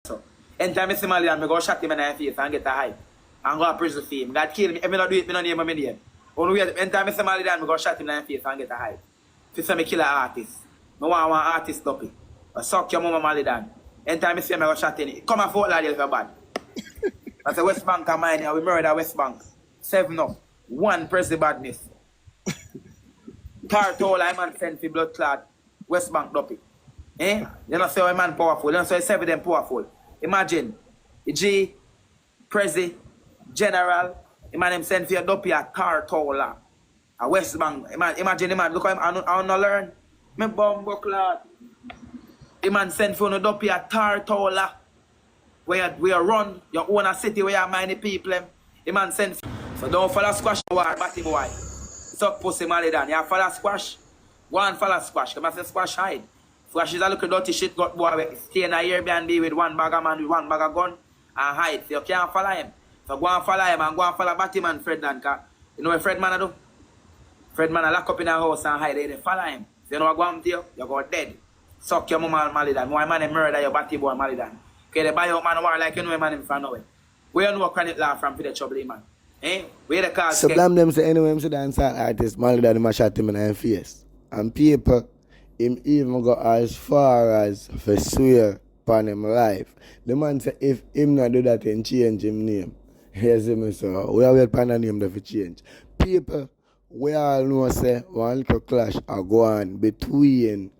So, anytime I see Malie, I go shot him in the face and get a hype. And go to prison for him. God kill me. If I don't do it, I don't name my name. Anytime I see Malie, I go shot him in the face and get a hype. If you say I kill an artist, I want one artist stop it. I suck your mama Malie down. Anytime I see him, I go shot him. Come and Fort Lauderdale if you're bad. That's a West Bank of mine. We murder West Bank. 7 up. 1 press the badness. Tartol, I man send for blood clot. West Bank drop it. Eh? You don't say a man powerful. You don't say 7 them powerful. Imagine. G, Prezi, General. The man him send for your dopey at Tartol. A West Bank. Imagine the man. Look how him. I don't learn. Me bumbo clot. The man send for no dopey at Tartol. Where you run your own city where you mind the people. The man send. So don't follow squash war, batty boy. Suck pussy Malie down. You follow squash. Go and follow squash. Come and say squash hide. Squash is a little dirty shit got boy. Stay in a Airbnb with 1 bag of man with 1 bag of gun and hide. So you can't follow him. So go and follow him and go and follow Batman Fred Dan. You know what Fred man do? Fred man lock up in a house and hide. They follow him. So you know what go on to you? You go dead. Suck your mama Malie down. Why man murder your batty boy Malie down? Okay, they buy out man war like you know man in front of it. Where you know chronic law from for the trouble man? Eh? Where the cars so Blamdem say anyway him say dancehall artist Malie down him shot him in the face. And people him even go as far as for swear upon him life. The man say if him not do that and change him name. You see me so we are wait upon the name to change. People we all know say one little clash are go on between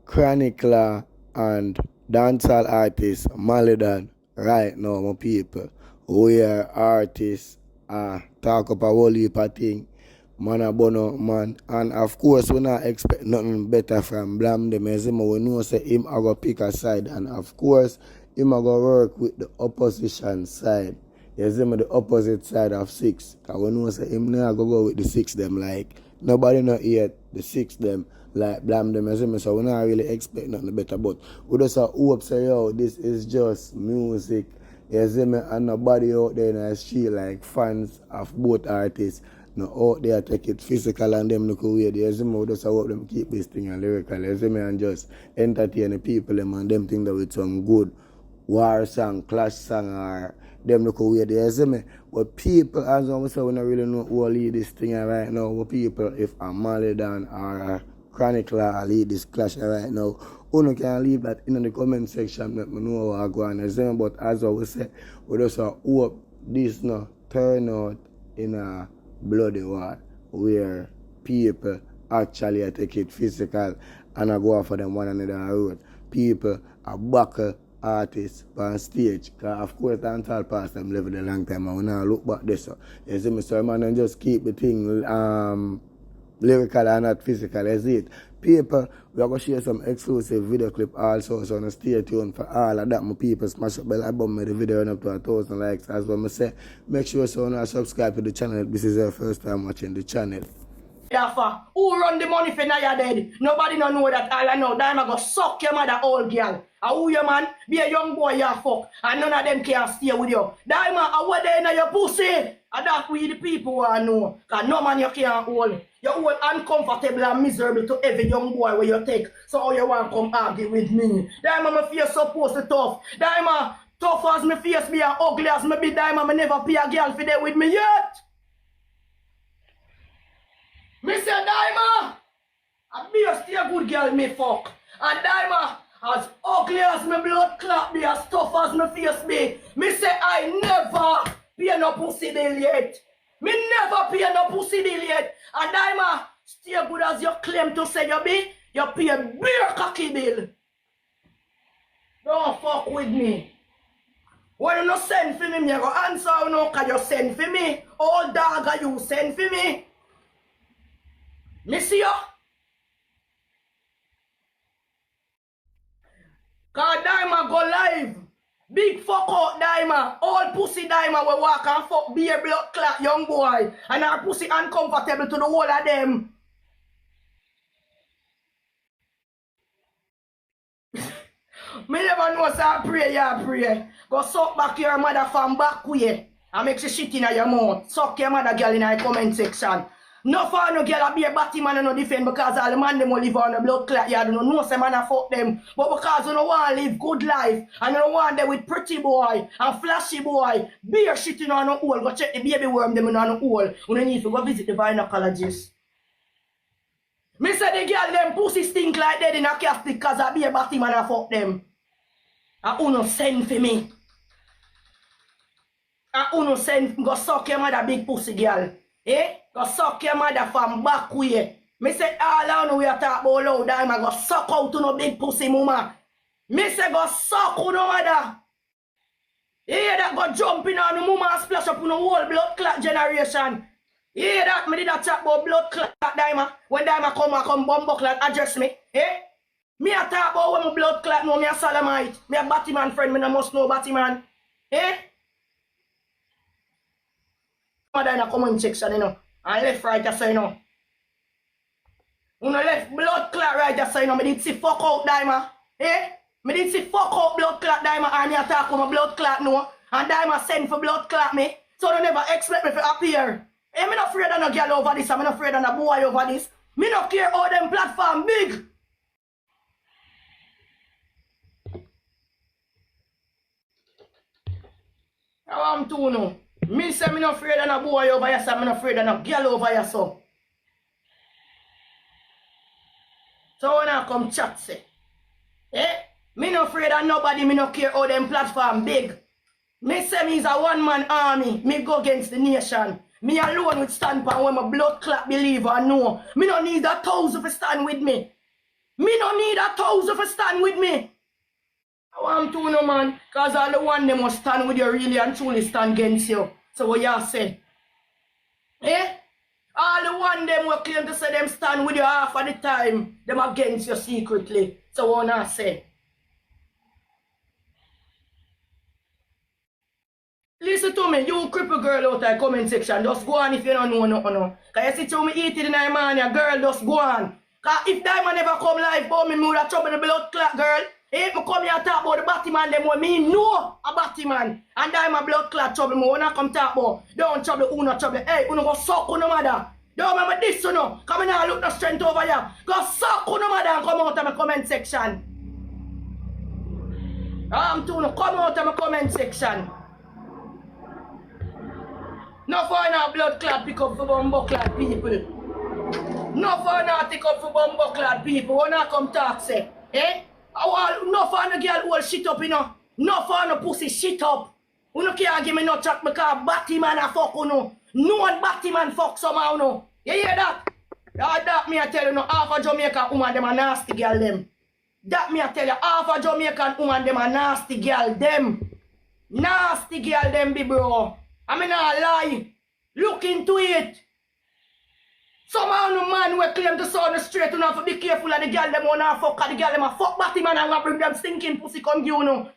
Chronicler and dancehall artist Malie down right now my people. Where artists talk up a whole heap of things. Man a bono man. And of course we not expect nothing better from Blamdem. We know say him a go pick a side and of course him a go work with the opposition side. You see me the opposite side of 6. Cause we know say him not go with the 6 them like nobody not hear the 6 them like Blamdem. You see me so we not really expect nothing better but we just hope say yo this is just music. You see me and nobody out there in the street like fans of both artists. No out there take it physical and them look weird. You see me, we just hope them keep this thing and lyrical. You see me and just entertain the people them and them think that with some good war song, clash song or them look weird. You see me? But people as we say we don't really know who will lead this thing right now. But people if a Malie down or a Chronicler lead this clash right now. You can leave that in the comment section, let me know how I go on. But as I will say, we just hope this no turn out in a bloody war where people actually take it physical and I go for them one another road. People are buckle artists on stage. Because of course dancehall past them living a long time and we now look back this. You see me, so man and just keep the thing lyrical and not physical, you see it. People, we are going to share some exclusive video clip also, so stay tuned for all of that. My people, smash up bell icon, make the video run up to 1,000 likes. As well, I say, make sure you subscribe to the channel. This is your first time watching the channel. Who run the money for now you're dead? Nobody don't know that. All I know, that I'm going to suck your mother old girl. And who you man? Be a young boy you fuck. And none of them can stay with you. Diamond, I want there in your pussy. And that's we the people want to know. Because no man you can't hold. You're all uncomfortable and miserable to every young boy where you take. So how you want to come argue with me? Diamond, my face supposed to tough. Diamond, tough as my face be and ugly as me be. Diamond, I never pay a girl for there with me yet. Me say Diamond, I be a stay good girl me fuck. And Diamond, as ugly as my blood clot be, as tough as my face be, me say I never pay no pussy deal yet. Me never pay no pussy deal yet. And Diamond, stay good as you claim to say you be, you pay a beer cocky bill. Don't fuck with me. When you no send for me, you go answer or no, cause you send for me. Old dog are you send for me. Me see you. Cause Diamond go live. Big fuck out Diamond. All pussy Diamond will walk and fuck be a blood clot young boy. And our pussy uncomfortable to the whole of them. Me never know say I pray, you pray. Go suck back your mother from back way. And make she shit in your mouth. Suck your mother girl in the comment section. No for no girl a be a batty man and no defend because all the man them will live on a blood clot yard. You know say man a fuck them. But because you don't want to live good life and you don't want them with pretty boy and flashy boy, beer shitting on a hole, go check the baby worm them in on a hole. You don't need to go visit the gynecologist. Me say the girl them pussy stink like dead in a casket because I be a batty man and fuck them. And uno send for me. And uno send go suck your mother big pussy girl. Eh? Go suck your mother from back way. Me say all I know we are talk about loud time I go suck out to no big pussy mama. Me say go suck to no mother. You hear that go jumping on the mama and splash up on the whole blood clot generation. You hear that? Me did a chat about blood clot Daima. When Daima come bumbo clot address me. Eh? Me a talk about when my blood clot know me a Salamite. Me a Batman friend, me no must know Batman. Eh? Mother in a comment section, you know. And left right just so you know. When I left blood clot right just so you know, me did see fuck out Daima. Eh? Me did see fuck out blood clot Daima and me a talk about my blood clot no. And Daima send for blood clot me. So they never expect me to appear. Eh, me not afraid of no girl over this, and me not afraid of no boy over this. Me not care how them platform big. How I'm too no. Me say me not afraid of no boy over here, so me not afraid of no girl over here, so. So when I come chat say, eh? Me not afraid of nobody, me not care how them platform big. Me say me is a one-man army, me go against the nation. Me alone would stand for when my blood clot believer know. Me don't need 1,000 to stand with me. Me don't need 1,000 to stand with me. I want to know man, cause all the one them must stand with you really and truly stand against you. So what y'all say? Eh? All the one them will claim to say them stand with you half of the time, them against you secretly. So what I say? Listen to me, you cripple girl out there comment section, just go on if you don't know nothing. No. Cause you see how me eat it in the morning, girl, just go on. Cause if Diamond never come live, but me would have trouble the blood clot, girl. If me come here and talk about the Batman, them when me know a Batman. And Diamond blood clot trouble me, when I come talk about, don't trouble, uno trouble. Hey, uno go suck uno mother. Don't remember this, you know. Come now, look no strength over here. Go suck uno mother and come out of my comment section. I'm to no come out of my comment section. No for now blood clot pick up for bumbo clot people. No for now pick up for bumbo clot people. When I come talk say, eh? No for no girl hold shit up, you know. No for no pussy shit up. You no can't give me no chat because Batman a fuck you know. No one Batman fuck somehow no. You hear that? That me I tell you no, half a Jamaican woman them a nasty girl them. That me I tell you, half a Jamaican woman them a nasty girl them. Nasty girl them be bro. I mean not lie. Look into it. Somehow no man will claim to sound straight, you know, to be careful of the girl them wanna fuck, the girl them a fuck Batman and a bring them stinking pussy come you know.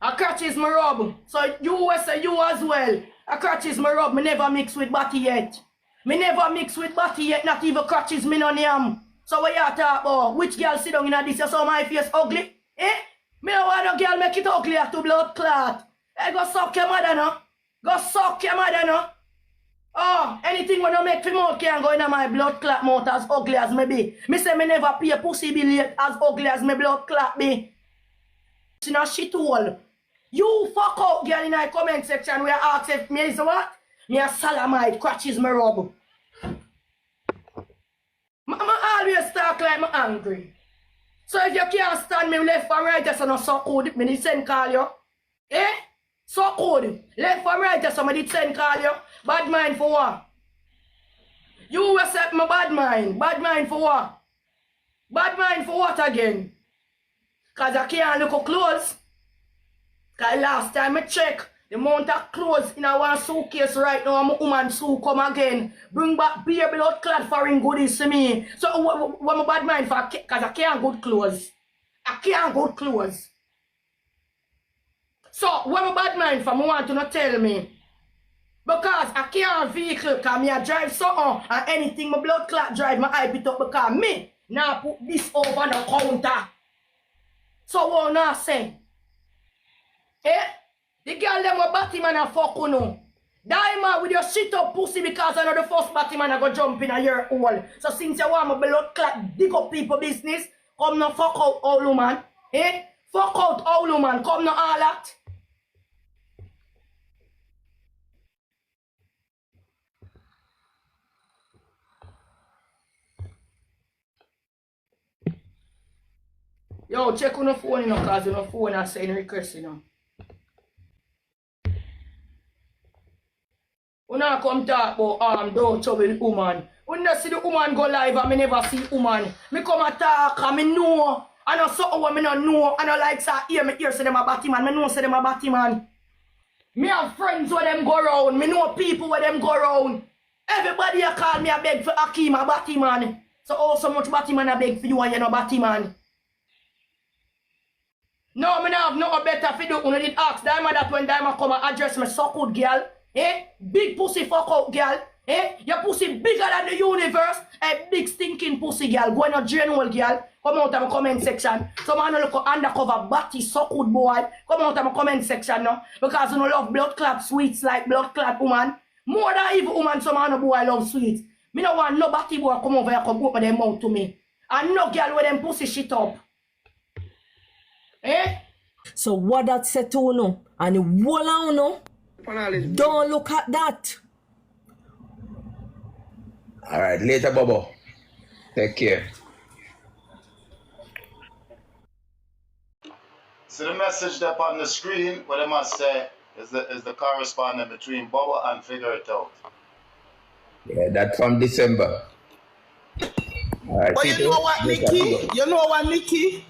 A crutch is my rub. So you will say you as well. A crutch is my rub. Me never mix with Batty yet. Me never mix with Batty yet, not even crutches me no yam. So what you talk about? Which girl sit down in this? You saw my face ugly? Eh? Me no want no girl make it ugly to blood clot. Hey, go suck your mother no. Go suck your mother no. Oh, anything when you make for mouth can go in my blood clot mouth as ugly as me be. Me say me never pay pussy bill yet as ugly as my blood clot be. It's not shit hole. You fuck out girl in the comment section where I ask if me is what? Me a salamite, crutches me rub. I always talk like me angry. So if you can't stand me left and right, just not so good, me did send call you. Eh? So good. Left and right, just me did send call you. Bad mind for what? You will set my bad mind. Bad mind for what? Bad mind for what again? Cause I can't look at clothes. Cause last time I check, the amount of clothes in our suitcase right now, I'm a woman suit come again. Bring back beer blood clad foreign goodies to me. So what my bad mind for? Cause I can't good clothes. I can't good clothes. So what my bad mind for? I want to not tell me. Because I can't vehicle, cause me I drive something and anything my blood clot drive, my hype it up because me now put this over the counter. So what I say? Eh? The girl them a batty man a fuck uno. Diamond with your shit up pussy because I know the first batty man a go jump in a your hole. So since you want my blood clot dig up people business, come no fuck out all woman. Eh? Fuck out all woman, come no all that. Yo, check on the phone, you know, cause on the phone I send request, you know. When I come talk about don't trouble the woman. When I see the woman go live and me never see woman. Me come and talk and me know. I know something what me not know. I know like say hear me hear say them a batty man. Me know say them a batty man. Me have friends where them go round. Me know people where them go round. Everybody a call me a beg for Akeem a batty man. So oh so much batty man a beg for you and you no batty man. No, me not have no better for do. When did ask Diamond that when Diamond come and address me so good girl. Eh? Big pussy fuck out girl. Eh? Your pussy bigger than the universe. A big stinking pussy girl. Go in a general girl. Come out of my comment section. Some man look undercover batty so good boy. Come out of my comment section now. Because you know love blood clot sweets like blood clot woman. More than even woman some man boy love sweets. Me no want no batty boy come over here come open them mouth to me. And no girl with them pussy shit up. Eh? So what that said to you and the whole no, don't look at that. Alright, later, Bobo. Take care. So the message that's on the screen, what I must say, is the correspondence between Bobo and Figure It Out. Yeah, that's from December. Alright, but you know what, Nikki? You know what, Nikki?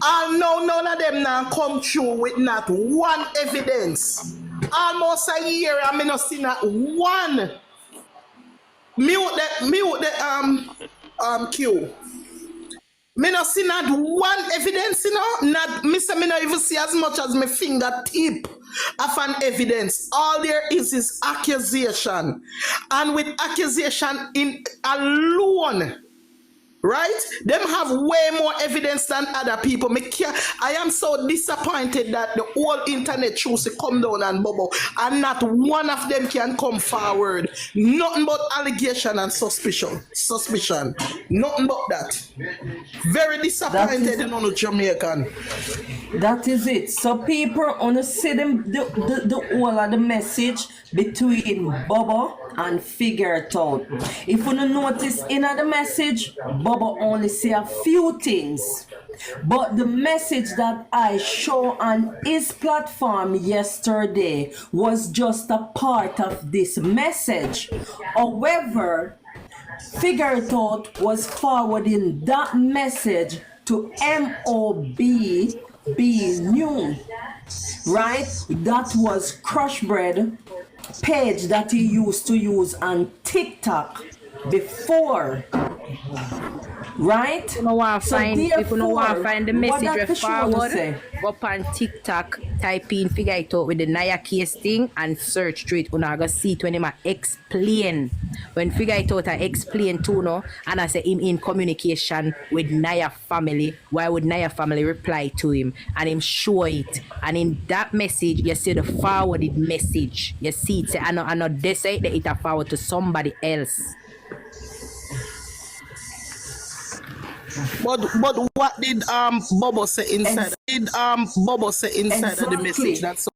I know none of them now come through with not one evidence. Almost a year I may not see not one. Mute the Q. Me not see not one evidence, you know. Not me say me not even see as much as my fingertip of an evidence. All there is accusation. And with accusation in alone. Right? Them have way more evidence than other people. I am so disappointed that the whole internet choose to come down and bubble and not one of them can come forward. Nothing but allegation and suspicion. Nothing but that. Very disappointed in on the Jamaican. That is it. So people wanna see them the whole of the message between Bubba and Figure It Out. If you notice in the message, Bubba only say a few things. But the message that I show on his platform yesterday was just a part of this message. However, Figure It Out was forwarding that message to MOB New, right? That was Crush Bread page that he used to use on TikTok before, right? If you don't want to find the message forward, go up on TikTok, type in Figure It Out with the Naya case thing and search through it. You're going to see it when he explain. When Figure It Out I explain to no, and I say him in communication with Naya family, why would Naya family reply to him? And him show it. And in that message, you see the forwarded message. You see it say, I know they say that it a forward to somebody else. But what did Bobo say inside? Did Bobo say inside of the message? That's